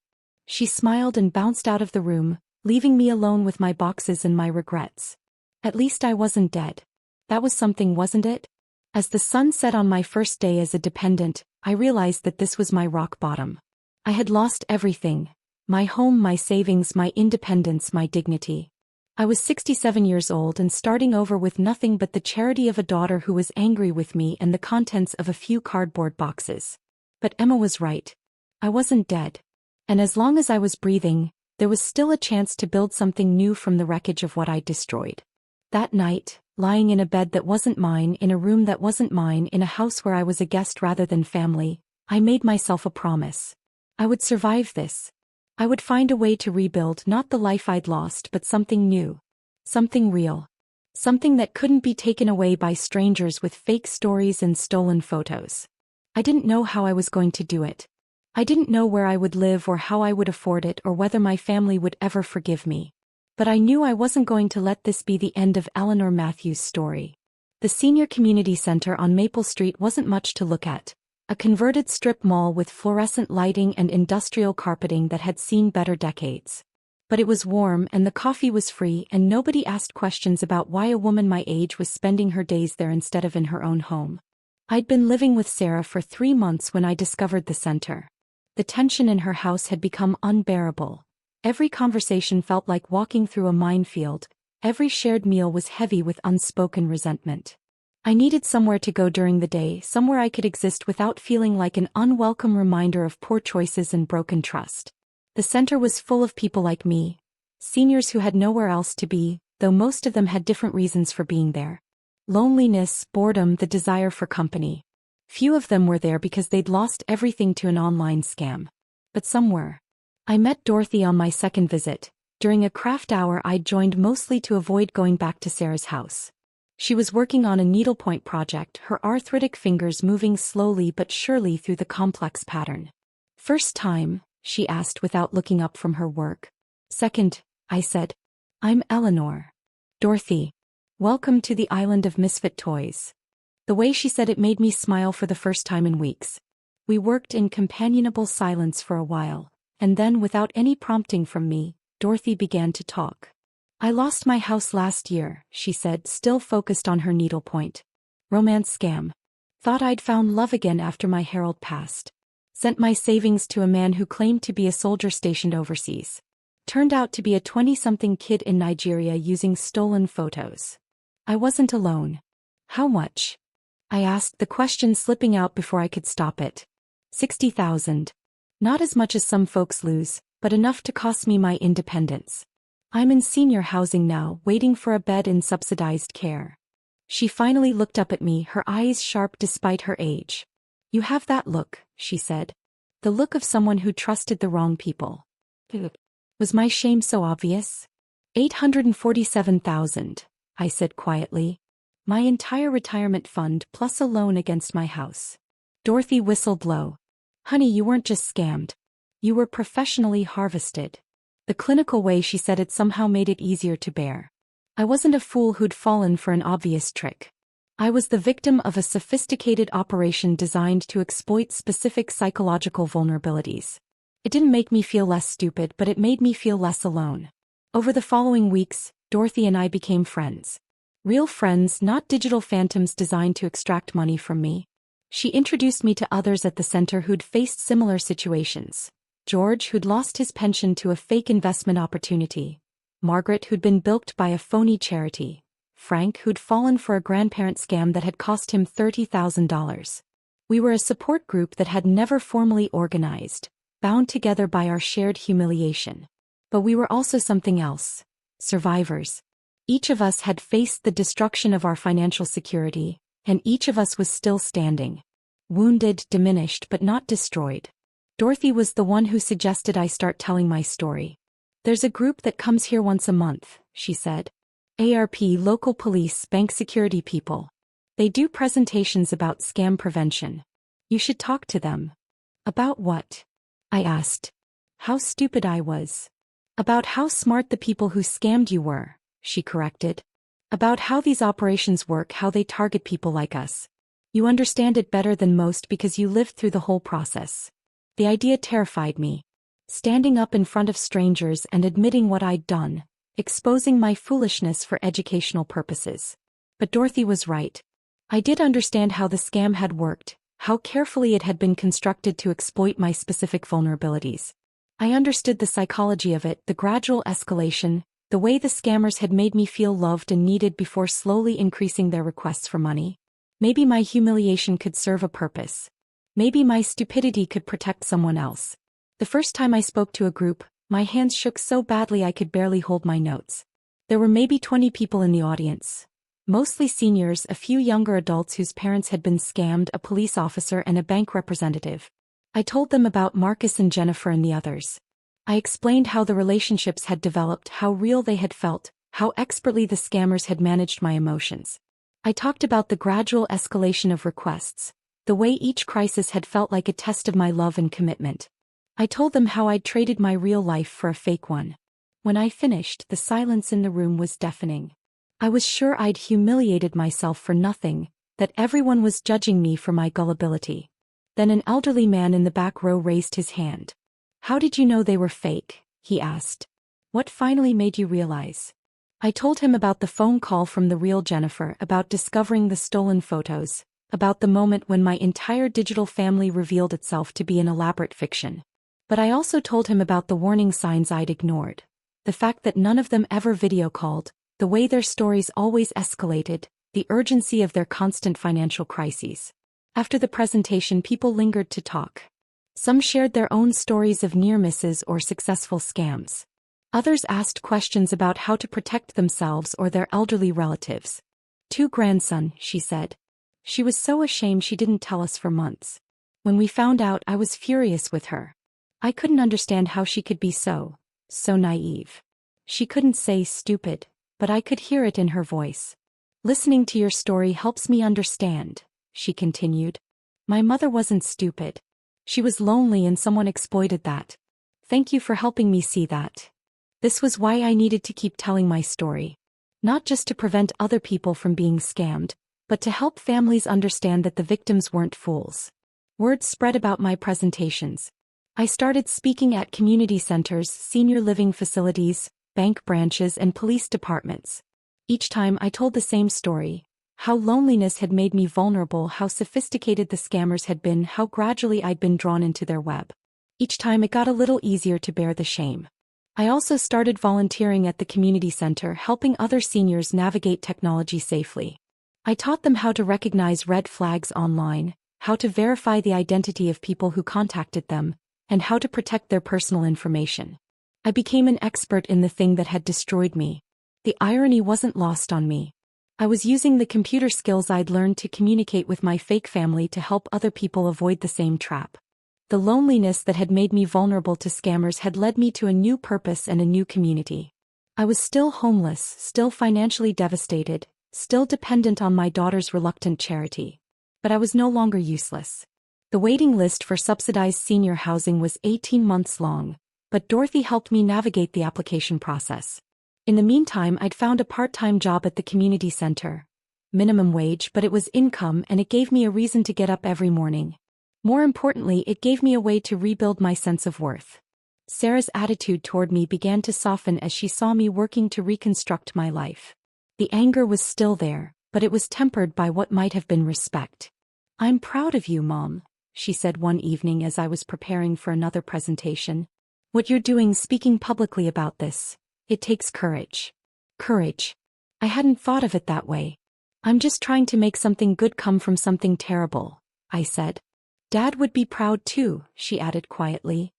She smiled and bounced out of the room, leaving me alone with my boxes and my regrets. At least I wasn't dead. That was something, wasn't it? As the sun set on my first day as a dependent, I realized that this was my rock bottom. I had lost everything. My home, my savings, my independence, my dignity. I was 67 years old and starting over with nothing but the charity of a daughter who was angry with me and the contents of a few cardboard boxes. But Emma was right. I wasn't dead. And as long as I was breathing, there was still a chance to build something new from the wreckage of what I'd destroyed. That night, lying in a bed that wasn't mine, in a room that wasn't mine, in a house where I was a guest rather than family, I made myself a promise. I would survive this. I would find a way to rebuild not the life I'd lost but something new. Something real. Something that couldn't be taken away by strangers with fake stories and stolen photos. I didn't know how I was going to do it. I didn't know where I would live or how I would afford it or whether my family would ever forgive me. But I knew I wasn't going to let this be the end of Eleanor Matthews' story. The Senior Community Center on Maple Street wasn't much to look at. A converted strip mall with fluorescent lighting and industrial carpeting that had seen better decades. But it was warm and the coffee was free and nobody asked questions about why a woman my age was spending her days there instead of in her own home. I'd been living with Sarah for 3 months when I discovered the center. The tension in her house had become unbearable. Every conversation felt like walking through a minefield. Every shared meal was heavy with unspoken resentment. I needed somewhere to go during the day, somewhere I could exist without feeling like an unwelcome reminder of poor choices and broken trust. The center was full of people like me, seniors who had nowhere else to be, though most of them had different reasons for being there. Loneliness, boredom, the desire for company. Few of them were there because they'd lost everything to an online scam. But some were. I met Dorothy on my second visit, during a craft hour I'd joined mostly to avoid going back to Sarah's house. She was working on a needlepoint project, her arthritic fingers moving slowly but surely through the complex pattern. "First time?" she asked without looking up from her work. "Second," I said. "I'm Eleanor." "Dorothy. Welcome to the island of misfit toys." The way she said it made me smile for the first time in weeks. We worked in companionable silence for a while, and then without any prompting from me, Dorothy began to talk. "I lost my house last year," she said, still focused on her needlepoint. "Romance scam. Thought I'd found love again after my Harold passed. Sent my savings to a man who claimed to be a soldier stationed overseas. Turned out to be a 20-something kid in Nigeria using stolen photos. I wasn't alone." "How much?" I asked, the question slipping out before I could stop it. 60,000. Not as much as some folks lose, but enough to cost me my independence. I'm in senior housing now, waiting for a bed in subsidized care. She finally looked up at me, her eyes sharp despite her age. You have that look, she said. The look of someone who trusted the wrong people. Was my shame so obvious? 847,000, I said quietly. My entire retirement fund plus a loan against my house. Dorothy whistled low. Honey, you weren't just scammed. You were professionally harvested. The clinical way she said it somehow made it easier to bear. I wasn't a fool who'd fallen for an obvious trick. I was the victim of a sophisticated operation designed to exploit specific psychological vulnerabilities. It didn't make me feel less stupid, but it made me feel less alone. Over the following weeks, Dorothy and I became friends. Real friends, not digital phantoms designed to extract money from me. She introduced me to others at the center who'd faced similar situations. George, who'd lost his pension to a fake investment opportunity. Margaret, who'd been bilked by a phony charity. Frank, who'd fallen for a grandparent scam that had cost him $30,000. We were a support group that had never formally organized, bound together by our shared humiliation. But we were also something else. Survivors. Each of us had faced the destruction of our financial security, and each of us was still standing. Wounded, diminished, but not destroyed. Dorothy was the one who suggested I start telling my story. There's a group that comes here once a month, she said. ARP, local police, bank security people. They do presentations about scam prevention. You should talk to them. About what? I asked. How stupid I was. About how smart the people who scammed you were, she corrected. About how these operations work, how they target people like us. You understand it better than most because you lived through the whole process. The idea terrified me. Standing up in front of strangers and admitting what I'd done, exposing my foolishness for educational purposes. But Dorothy was right. I did understand how the scam had worked, how carefully it had been constructed to exploit my specific vulnerabilities. I understood the psychology of it, the gradual escalation, the way the scammers had made me feel loved and needed before slowly increasing their requests for money. Maybe my humiliation could serve a purpose. Maybe my stupidity could protect someone else. The first time I spoke to a group, my hands shook so badly I could barely hold my notes. There were maybe 20 people in the audience. Mostly seniors, a few younger adults whose parents had been scammed, a police officer and a bank representative. I told them about Marcus and Jennifer and the others. I explained how the relationships had developed, how real they had felt, how expertly the scammers had managed my emotions. I talked about the gradual escalation of requests, the way each crisis had felt like a test of my love and commitment. I told them how I'd traded my real life for a fake one. When I finished, the silence in the room was deafening. I was sure I'd humiliated myself for nothing, that everyone was judging me for my gullibility. Then an elderly man in the back row raised his hand. How did you know they were fake? He asked. What finally made you realize? I told him about the phone call from the real Jennifer, about discovering the stolen photos, about the moment when my entire digital family revealed itself to be an elaborate fiction. But I also told him about the warning signs I'd ignored. The fact that none of them ever video called, the way their stories always escalated, the urgency of their constant financial crises. After the presentation, people lingered to talk. Some shared their own stories of near misses or successful scams. Others asked questions about how to protect themselves or their elderly relatives. "To grandson," she said. She was so ashamed she didn't tell us for months. When we found out, I was furious with her. I couldn't understand how she could be so naive. She couldn't say stupid, but I could hear it in her voice. "Listening to your story helps me understand," she continued. "My mother wasn't stupid. She was lonely and someone exploited that. Thank you for helping me see that." This was why I needed to keep telling my story. Not just to prevent other people from being scammed, but to help families understand that the victims weren't fools. Word spread about my presentations. I started speaking at community centers, senior living facilities, bank branches, and police departments. Each time I told the same story. How loneliness had made me vulnerable, how sophisticated the scammers had been, how gradually I'd been drawn into their web. Each time it got a little easier to bear the shame. I also started volunteering at the community center, helping other seniors navigate technology safely. I taught them how to recognize red flags online, how to verify the identity of people who contacted them, and how to protect their personal information. I became an expert in the thing that had destroyed me. The irony wasn't lost on me. I was using the computer skills I'd learned to communicate with my fake family to help other people avoid the same trap. The loneliness that had made me vulnerable to scammers had led me to a new purpose and a new community. I was still homeless, still financially devastated, still dependent on my daughter's reluctant charity. But I was no longer useless. The waiting list for subsidized senior housing was 18 months long, but Dorothy helped me navigate the application process. In the meantime, I'd found a part-time job at the community center. Minimum wage, but it was income and it gave me a reason to get up every morning. More importantly, it gave me a way to rebuild my sense of worth. Sarah's attitude toward me began to soften as she saw me working to reconstruct my life. The anger was still there, but it was tempered by what might have been respect. "I'm proud of you, Mom," she said one evening as I was preparing for another presentation. "What you're doing speaking publicly about this. It takes courage." Courage. I hadn't thought of it that way. "I'm just trying to make something good come from something terrible," I said. "Dad would be proud too," she added quietly.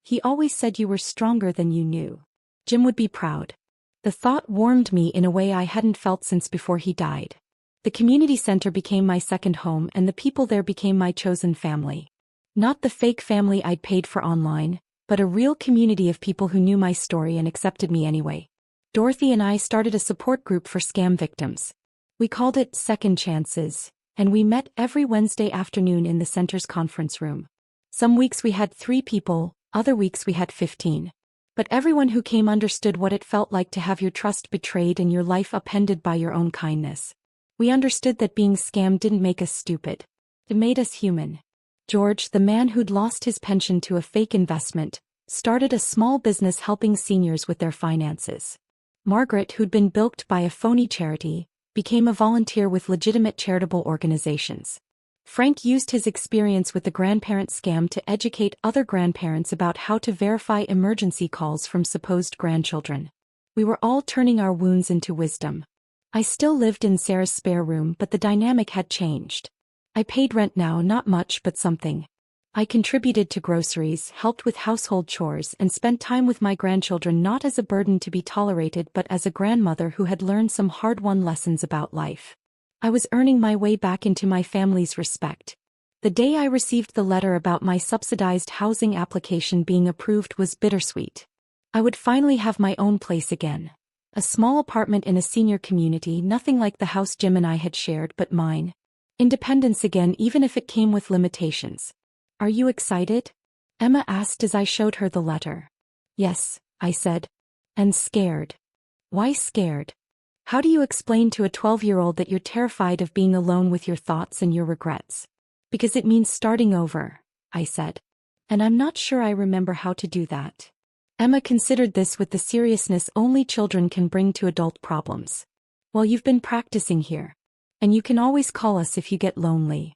"He always said you were stronger than you knew. Jim would be proud." The thought warmed me in a way I hadn't felt since before he died. The community center became my second home and the people there became my chosen family. Not the fake family I'd paid for online, but a real community of people who knew my story and accepted me anyway. Dorothy and I started a support group for scam victims. We called it Second Chances, and we met every Wednesday afternoon in the center's conference room. Some weeks we had 3 people, other weeks we had 15. But everyone who came understood what it felt like to have your trust betrayed and your life upended by your own kindness. We understood that being scammed didn't make us stupid. It made us human. George, the man who'd lost his pension to a fake investment, started a small business helping seniors with their finances. Margaret, who'd been bilked by a phony charity, became a volunteer with legitimate charitable organizations. Frank used his experience with the grandparent scam to educate other grandparents about how to verify emergency calls from supposed grandchildren. We were all turning our wounds into wisdom. I still lived in Sarah's spare room, but the dynamic had changed. I paid rent now, not much but something. I contributed to groceries, helped with household chores, and spent time with my grandchildren not as a burden to be tolerated but as a grandmother who had learned some hard-won lessons about life. I was earning my way back into my family's respect. The day I received the letter about my subsidized housing application being approved was bittersweet. I would finally have my own place again. A small apartment in a senior community, nothing like the house Jim and I had shared, but mine. Independence again, even if it came with limitations. "Are you excited?" Emma asked as I showed her the letter. "Yes," I said. "And scared." "Why scared?" "How do you explain to a 12-year-old that you're terrified of being alone with your thoughts and your regrets?" "Because it means starting over," I said. "And I'm not sure I remember how to do that." Emma considered this with the seriousness only children can bring to adult problems. "Well, you've been practicing here. And you can always call us if you get lonely.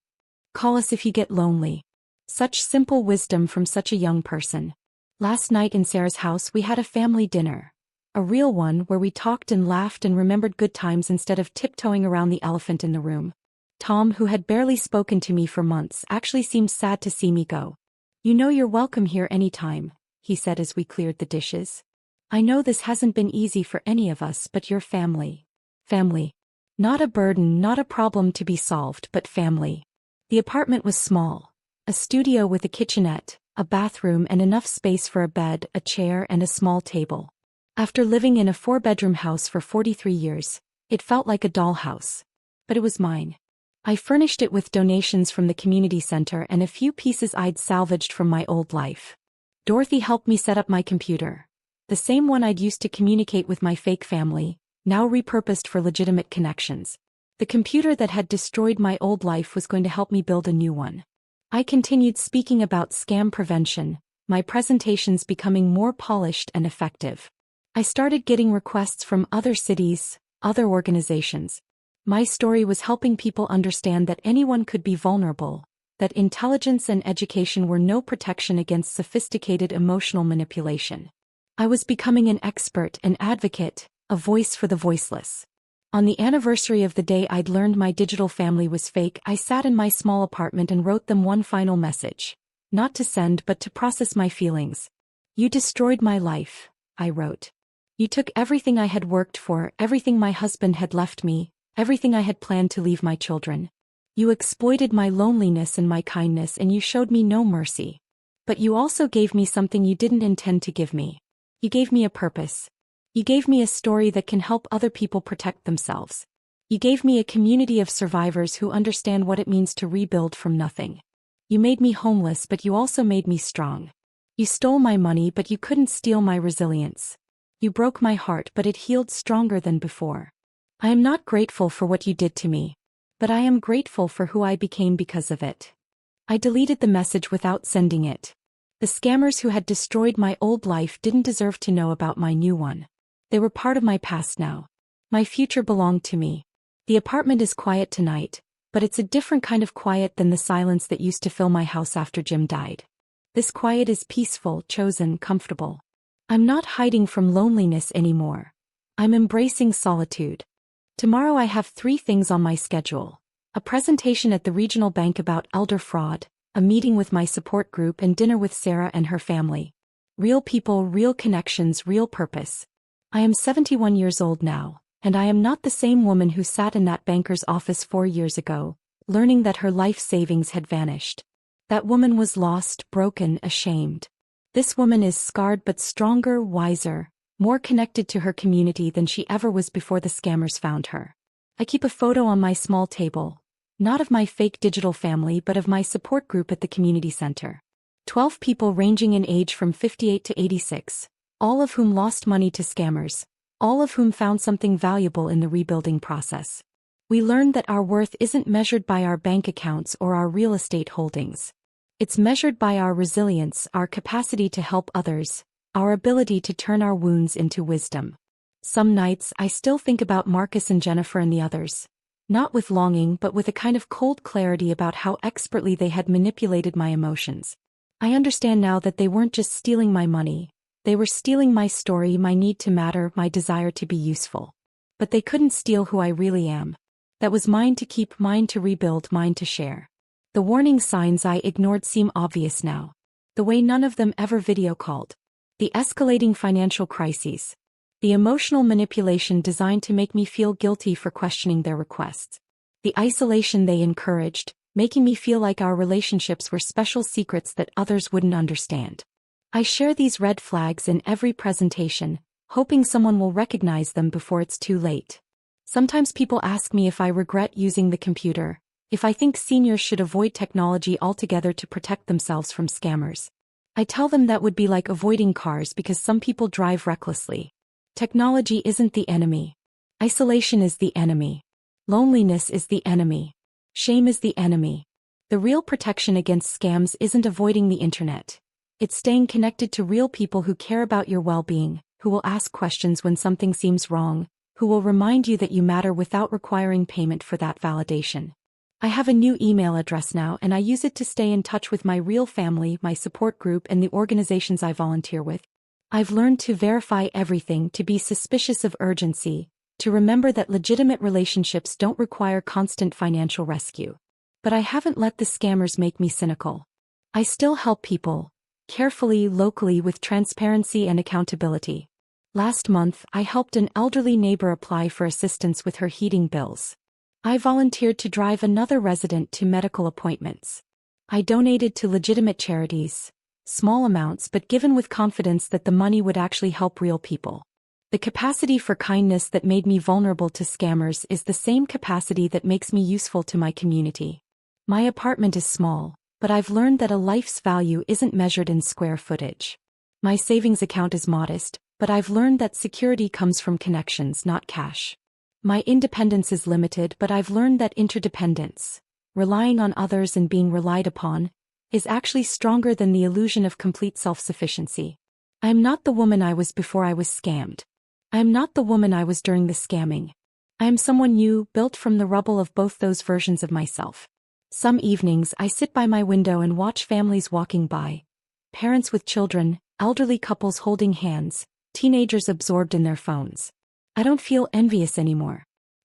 Call us if you get lonely." Such simple wisdom from such a young person. Last night in Sarah's house we had a family dinner. A real one where we talked and laughed and remembered good times instead of tiptoeing around the elephant in the room. Tom, who had barely spoken to me for months, actually seemed sad to see me go. "You know you're welcome here anytime," he said as we cleared the dishes. "I know this hasn't been easy for any of us, but you're family. Family. Not a burden, not a problem to be solved, but family." The apartment was small. A studio with a kitchenette, a bathroom and enough space for a bed, a chair and a small table. After living in a 4-bedroom house for 43 years, it felt like a dollhouse. But it was mine. I furnished it with donations from the community center and a few pieces I'd salvaged from my old life. Dorothy helped me set up my computer. The same one I'd used to communicate with my fake family, now repurposed for legitimate connections. The computer that had destroyed my old life was going to help me build a new one. I continued speaking about scam prevention, my presentations becoming more polished and effective. I started getting requests from other cities, other organizations. My story was helping people understand that anyone could be vulnerable, that intelligence and education were no protection against sophisticated emotional manipulation. I was becoming an expert, an advocate, a voice for the voiceless. On the anniversary of the day I'd learned my digital family was fake, I sat in my small apartment and wrote them one final message. Not to send, but to process my feelings. You destroyed my life, I wrote. You took everything I had worked for, everything my husband had left me, everything I had planned to leave my children. You exploited my loneliness and my kindness, and you showed me no mercy. But you also gave me something you didn't intend to give me. You gave me a purpose. You gave me a story that can help other people protect themselves. You gave me a community of survivors who understand what it means to rebuild from nothing. You made me homeless, but you also made me strong. You stole my money, but you couldn't steal my resilience. You broke my heart, but it healed stronger than before. I am not grateful for what you did to me, but I am grateful for who I became because of it. I deleted the message without sending it. The scammers who had destroyed my old life didn't deserve to know about my new one. They were part of my past now. My future belonged to me. The apartment is quiet tonight, but it's a different kind of quiet than the silence that used to fill my house after Jim died. This quiet is peaceful, chosen, comfortable. I'm not hiding from loneliness anymore. I'm embracing solitude. Tomorrow I have 3 things on my schedule: a presentation at the regional bank about elder fraud, a meeting with my support group, and dinner with Sarah and her family. Real people, real connections, real purpose. I am 71 years old now, and I am not the same woman who sat in that banker's office 4 years ago, learning that her life savings had vanished. That woman was lost, broken, ashamed. This woman is scarred but stronger, wiser, more connected to her community than she ever was before the scammers found her. I keep a photo on my small table, not of my fake digital family but of my support group at the community center. 12 people ranging in age from 58 to 86, all of whom lost money to scammers, all of whom found something valuable in the rebuilding process. We learned that our worth isn't measured by our bank accounts or our real estate holdings. It's measured by our resilience, our capacity to help others, our ability to turn our wounds into wisdom. Some nights I still think about Marcus and Jennifer and the others, not with longing but with a kind of cold clarity about how expertly they had manipulated my emotions. I understand now that they weren't just stealing my money, they were stealing my story, my need to matter, my desire to be useful. But they couldn't steal who I really am. That was mine to keep, mine to rebuild, mine to share. The warning signs I ignored seem obvious now. The way none of them ever video called. The escalating financial crises. The emotional manipulation designed to make me feel guilty for questioning their requests. The isolation they encouraged, making me feel like our relationships were special secrets that others wouldn't understand. I share these red flags in every presentation, hoping someone will recognize them before it's too late. Sometimes people ask me if I regret using the computer, if I think seniors should avoid technology altogether to protect themselves from scammers. I tell them that would be like avoiding cars because some people drive recklessly. Technology isn't the enemy. Isolation is the enemy. Loneliness is the enemy. Shame is the enemy. The real protection against scams isn't avoiding the internet. It's staying connected to real people who care about your well-being, who will ask questions when something seems wrong, who will remind you that you matter without requiring payment for that validation. I have a new email address now, and I use it to stay in touch with my real family, my support group, and the organizations I volunteer with. I've learned to verify everything, to be suspicious of urgency, to remember that legitimate relationships don't require constant financial rescue. But I haven't let the scammers make me cynical. I still help people, carefully, locally, with transparency and accountability. Last month, I helped an elderly neighbor apply for assistance with her heating bills. I volunteered to drive another resident to medical appointments. I donated to legitimate charities, small amounts but given with confidence that the money would actually help real people. The capacity for kindness that made me vulnerable to scammers is the same capacity that makes me useful to my community. My apartment is small, but I've learned that a life's value isn't measured in square footage. My savings account is modest, but I've learned that security comes from connections, not cash. My independence is limited, but I've learned that interdependence, relying on others and being relied upon, is actually stronger than the illusion of complete self-sufficiency. I am not the woman I was before I was scammed. I am not the woman I was during the scamming. I am someone new, built from the rubble of both those versions of myself. Some evenings I sit by my window and watch families walking by. Parents with children, elderly couples holding hands, teenagers absorbed in their phones. I don't feel envious anymore.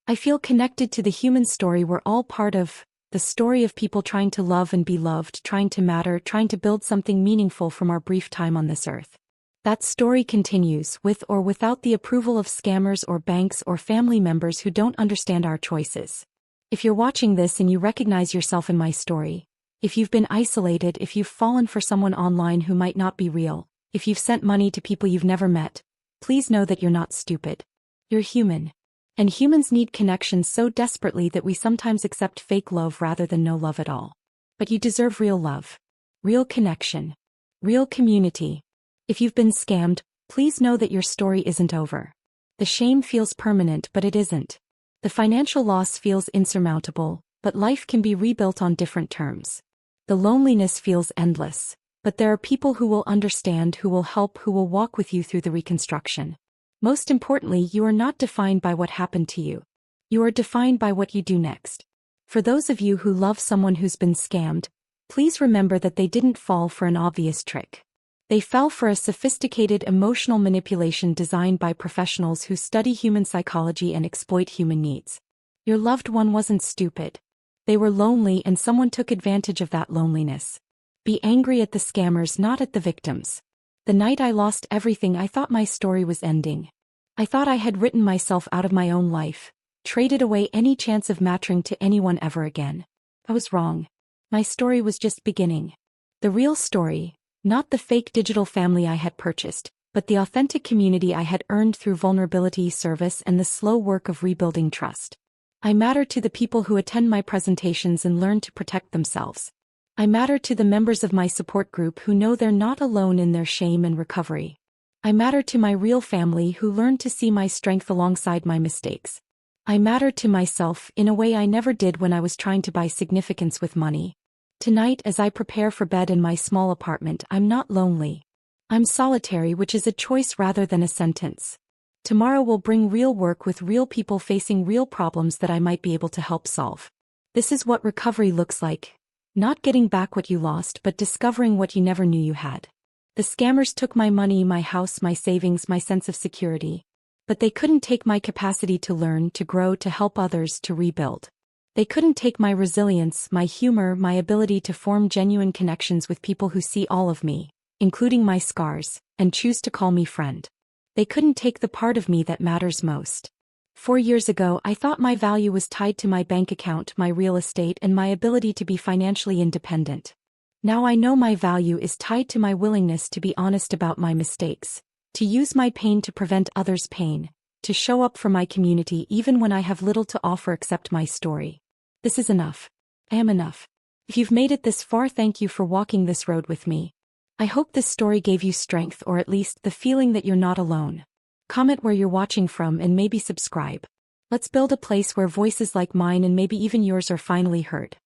I feel connected to the human story we're all part of, the story of people trying to love and be loved, trying to matter, trying to build something meaningful from our brief time on this earth. That story continues, with or without the approval of scammers or banks or family members who don't understand our choices. If you're watching this and you recognize yourself in my story, if you've been isolated, if you've fallen for someone online who might not be real, if you've sent money to people you've never met, please know that you're not stupid. You're human. And humans need connection so desperately that we sometimes accept fake love rather than no love at all. But you deserve real love. Real connection. Real community. If you've been scammed, please know that your story isn't over. The shame feels permanent, but it isn't. The financial loss feels insurmountable, but life can be rebuilt on different terms. The loneliness feels endless, but there are people who will understand, who will help, who will walk with you through the reconstruction. Most importantly, you are not defined by what happened to you. You are defined by what you do next. For those of you who love someone who's been scammed, please remember that they didn't fall for an obvious trick. They fell for a sophisticated emotional manipulation designed by professionals who study human psychology and exploit human needs. Your loved one wasn't stupid. They were lonely and someone took advantage of that loneliness. Be angry at the scammers, not at the victims. The night I lost everything, I thought my story was ending. I thought I had written myself out of my own life, traded away any chance of matching to anyone ever again. I was wrong. My story was just beginning. The real story, not the fake digital family I had purchased, but the authentic community I had earned through vulnerability, service, and the slow work of rebuilding trust. I matter to the people who attend my presentations and learn to protect themselves. I matter to the members of my support group who know they're not alone in their shame and recovery. I matter to my real family who learned to see my strength alongside my mistakes. I matter to myself in a way I never did when I was trying to buy significance with money. Tonight, as I prepare for bed in my small apartment, I'm not lonely. I'm solitary, which is a choice rather than a sentence. Tomorrow will bring real work with real people facing real problems that I might be able to help solve. This is what recovery looks like. Not getting back what you lost, but discovering what you never knew you had. The scammers took my money, my house, my savings, my sense of security. But they couldn't take my capacity to learn, to grow, to help others, to rebuild. They couldn't take my resilience, my humor, my ability to form genuine connections with people who see all of me, including my scars, and choose to call me friend. They couldn't take the part of me that matters most. 4 years ago, I thought my value was tied to my bank account, my real estate, and my ability to be financially independent. Now I know my value is tied to my willingness to be honest about my mistakes, to use my pain to prevent others' pain, to show up for my community even when I have little to offer except my story. This is enough. I am enough. If you've made it this far, thank you for walking this road with me. I hope this story gave you strength, or at least the feeling that you're not alone. Comment where you're watching from and maybe subscribe. Let's build a place where voices like mine and maybe even yours are finally heard.